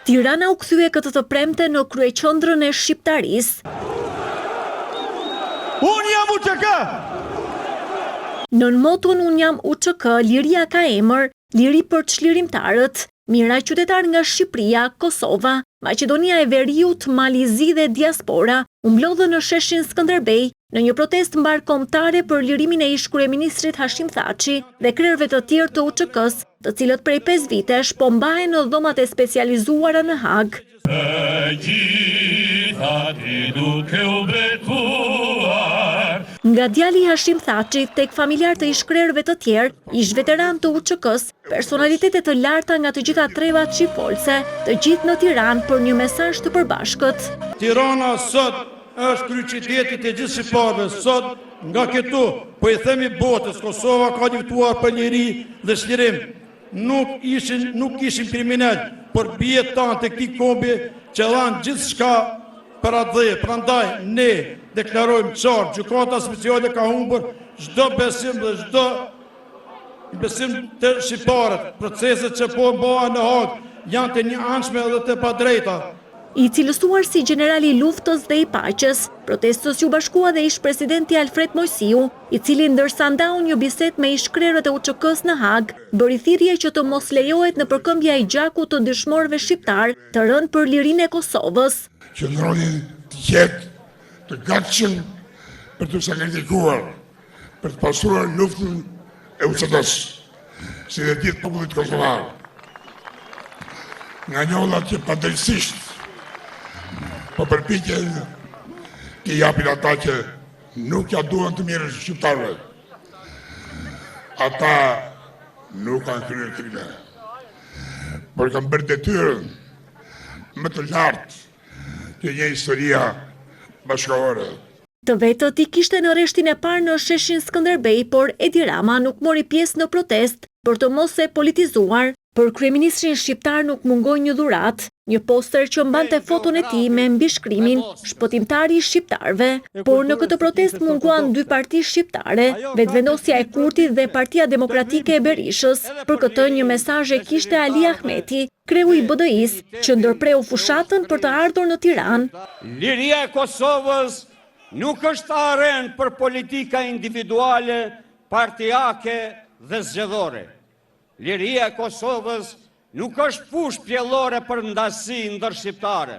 Tirana u kthye këtë të premte në kryeqendrën e shqiptarisë. Unë jam UÇK! Nën moton Unë jam UÇK, liria ka emër, liri për çlirimtarët, mira qytetar nga Shqipëria, Kosova, Maqedonia e Veriut, Malizi dhe diaspora u mblodhën në sheshin Skënderbej në një protestë mbarkombëtare për lirimin e ish-kryeministrit Hashim Thaçi dhe krerëve të tjerë të UÇK-s, të cilët prej 5 vitesh po mbahen në dhomat e specializuara në Hag. Nga djali Hashim Thaçi tek familjar të ish-krerëve të tjerë, ish veteran të UÇK-s, personalitetet të larta nga të gjitha trevat shqifolse, të gjithë në Tiranë për një mesazh të përbashkët. Tirana sot është kryeqyteti i gjithë shqiptarëve. Sot nga këtu po i themi botës, Kosova ka luftuar për njeri dhe çlirim. Nuk ishin kriminal, por bie tanë të këtij kombi që dhanë gjithçka për atë dhe. Prandaj ne deklarojmë qartë, gjykata speciale ka humbur çdo besim dhe çdo besim të shqiptarët. Proceset që po bëhen në Hag janë të njëanshme dhe të padrejta. I cilësuar si generali i luftës dhe i paqes, protestës ju bashkua dhe ish-presidenti Alfred Mojsiu, i cili ndërsa ndau një bisedë me ish-krerët e UÇK-s në Hag, bëri thirrje që të mos lejohet në përkëmbja e gjakut të dëshmorëve shqiptar të rënë për lirinë e Kosovës. Qëndroni të jetë të gatshëm për të sakrifikuar, për të pasuar luftën e UÇK-s, si dhe gjithë popullit kosovar. Nga njollat që padrejtisht po përpiqen të japin ata që nuk ja duan të mirën shqiptarëve. Ata nuk kanë kryer krime, por kanë bërë detyrën më të lartë të një historia bashkëkohore. Të vetët i kishte në rreshtin e parë në sheshin Skënderbej, por Edi Rama nuk mori pjesë në protest për të mos e politizuar. Për kryeministrin shqiptar nuk mungoi një dhuratë, një poster që mbante foton e tij me mbishkrimin "Shpëtimtari i shqiptarëve", por në këtë protestë munguan 2 parti shqiptare, Vetëvendosja e Kurtit dhe Partia Demokratike e Berishës. Për këtë një mesazh e kishte Ali Ahmeti, kreu i BDI-s, që ndërpreu fushatën për të ardhur në Tiranë. Liria e Kosovës nuk është arenë për politika individuale, partijake dhe zgjedhore. Liria e Kosovës nuk është fushë pjellore për ndasi ndër shqiptare.